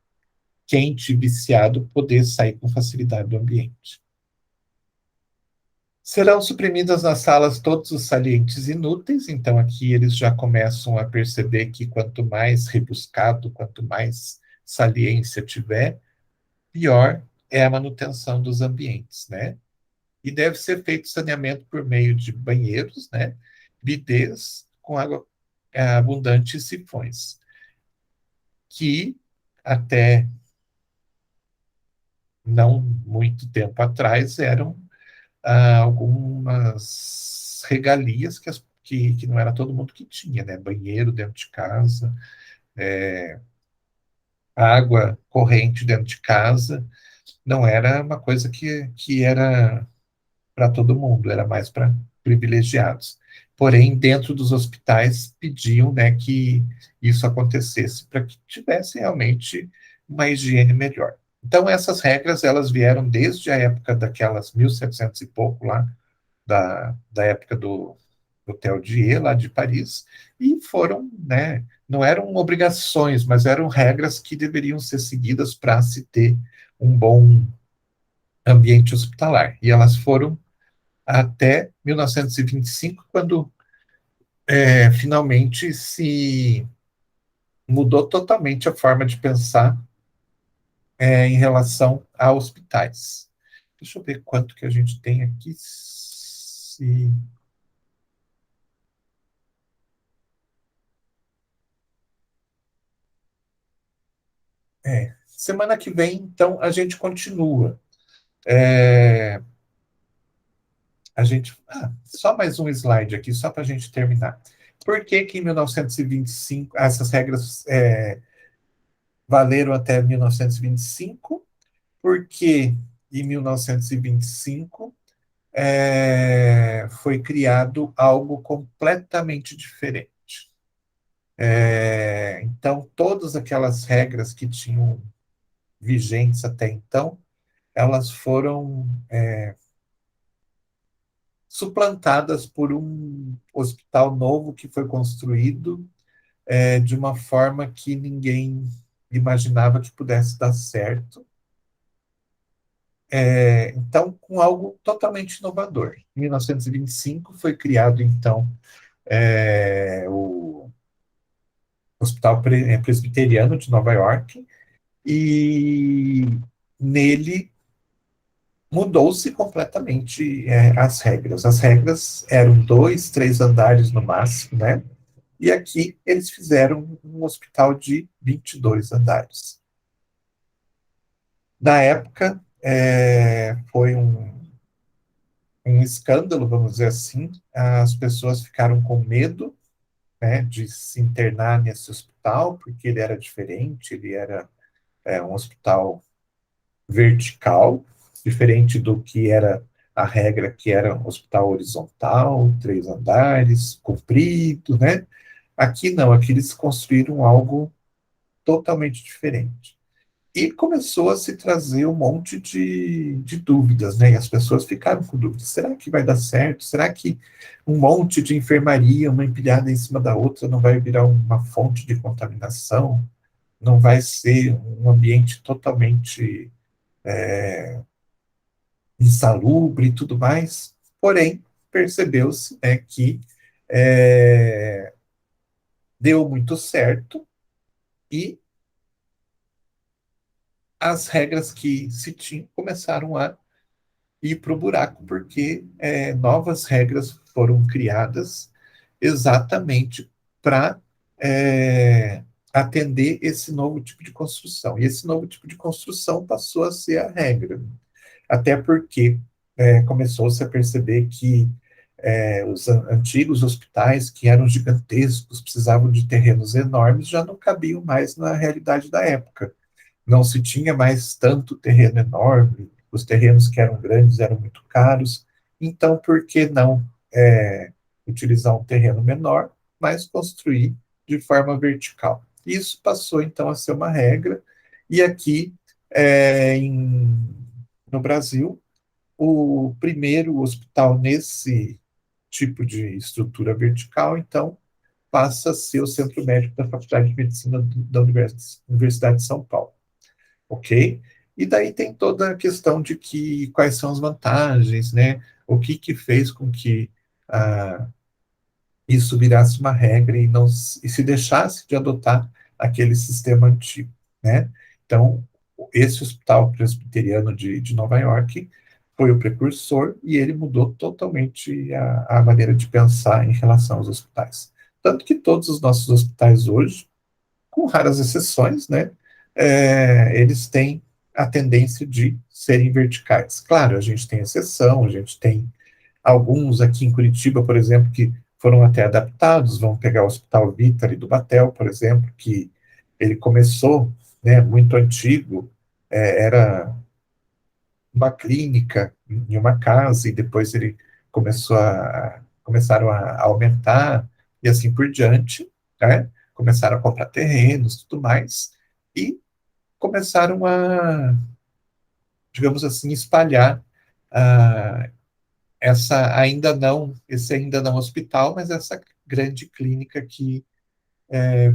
quente viciado poder sair com facilidade do ambiente. Serão suprimidas nas salas todos os salientes inúteis, então aqui eles já começam a perceber que quanto mais rebuscado, quanto mais saliência tiver, pior é a manutenção dos ambientes, né? e deve ser feito saneamento por meio de banheiros, né, bidês com água abundante e sifões, que até não muito tempo atrás eram algumas regalias que não era todo mundo que tinha, né? Banheiro dentro de casa, água corrente dentro de casa, não era uma coisa que era para todo mundo, era mais para privilegiados. Porém, dentro dos hospitais pediam, né, que isso acontecesse para que tivesse realmente uma higiene melhor. Então, essas regras, elas vieram desde a época daquelas 1700 e pouco lá, da época do Hotel Dieu, lá de Paris, e foram, né, não eram obrigações, mas eram regras que deveriam ser seguidas para se ter um bom ambiente hospitalar. E elas foram até 1925, quando finalmente se mudou totalmente a forma de pensar em relação a hospitais. Deixa eu ver quanto que a gente tem aqui. Semana que vem, então, a gente continua. É, só mais um slide aqui, só para a gente terminar. Por que que em 1925 essas regras valeram até 1925? Porque em 1925 foi criado algo completamente diferente. Então, todas aquelas regras que tinham vigentes até então, elas foram suplantadas por um hospital novo que foi construído de uma forma que ninguém imaginava que pudesse dar certo. Então, com algo totalmente inovador. Em 1925 foi criado, então, o Hospital Presbiteriano de Nova York, e nele mudou-se completamente as regras. As regras eram 2, 3 andares no máximo, né? E aqui eles fizeram um hospital de 22 andares. Na época, foi um escândalo, vamos dizer assim. As pessoas ficaram com medo, né, de se internar nesse hospital, porque ele era diferente, ele era um hospital vertical, diferente do que era a regra, que era um hospital horizontal, 3 andares, comprido, né? Aqui não, aqui eles construíram algo totalmente diferente. E começou a se trazer um monte de dúvidas, né? E as pessoas ficaram com dúvidas. Será que vai dar certo? Será que um monte de enfermaria, uma empilhada em cima da outra, não vai virar uma fonte de contaminação? Não vai ser um ambiente totalmente insalubre e tudo mais? Porém, percebeu-se, né, que é, deu muito certo e as regras que se tinham começaram a ir para o buraco, porque novas regras foram criadas exatamente para atender esse novo tipo de construção. E esse novo tipo de construção passou a ser a regra. Até porque começou-se a perceber que os antigos hospitais, que eram gigantescos, precisavam de terrenos enormes, já não cabiam mais na realidade da época. Não se tinha mais tanto terreno enorme, os terrenos que eram grandes eram muito caros, então por que não utilizar um terreno menor, mas construir de forma vertical? Isso passou então a ser uma regra, e aqui no Brasil, o primeiro hospital nesse tipo de estrutura vertical, então, passa a ser o Centro Médico da Faculdade de Medicina da Universidade de São Paulo, ok? E daí tem toda a questão de quais são as vantagens, né? O que fez com que isso virasse uma regra e se deixasse de adotar aquele sistema antigo, né? Então, esse hospital presbiteriano de Nova York foi o precursor e ele mudou totalmente a maneira de pensar em relação aos hospitais. Tanto que todos os nossos hospitais hoje, com raras exceções, né, eles têm a tendência de serem verticais. Claro, a gente tem exceção, a gente tem alguns aqui em Curitiba, por exemplo, que foram até adaptados. Vamos pegar o Hospital Vitale do Batel, por exemplo, que ele começou, né, muito antigo, era uma clínica em uma casa e depois ele começaram a aumentar e assim por diante, né? Começaram a comprar terrenos, tudo mais e começaram a, digamos assim, espalhar ah, esse ainda não hospital, mas essa grande clínica que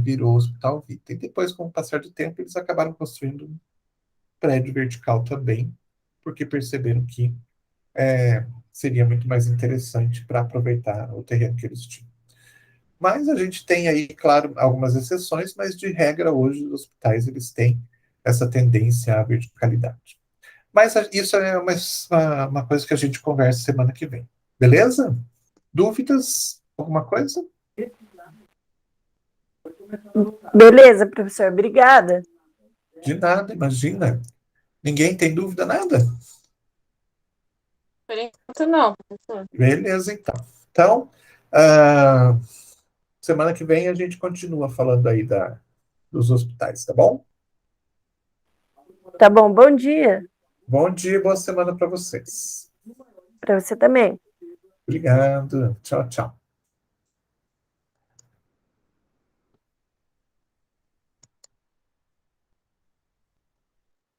virou Hospital Vita. E depois, com o passar do tempo, eles acabaram construindo um prédio vertical também, porque perceberam que seria muito mais interessante para aproveitar o terreno que eles tinham. Mas a gente tem aí, claro, algumas exceções, mas de regra hoje os hospitais eles têm essa tendência à verticalidade. Mas isso é uma coisa que a gente conversa semana que vem. Beleza? Dúvidas? Alguma coisa? Beleza, professor, obrigada. De nada, imagina. Ninguém tem dúvida, nada? Por enquanto, não, professor. Beleza, então. Então, ah, semana que vem a gente continua falando aí dos hospitais, tá bom? Tá bom, bom dia Bom dia e boa semana para vocês. para você também. Obrigado. Tchau, tchau.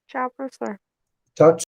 Tchau, professor. Tchau,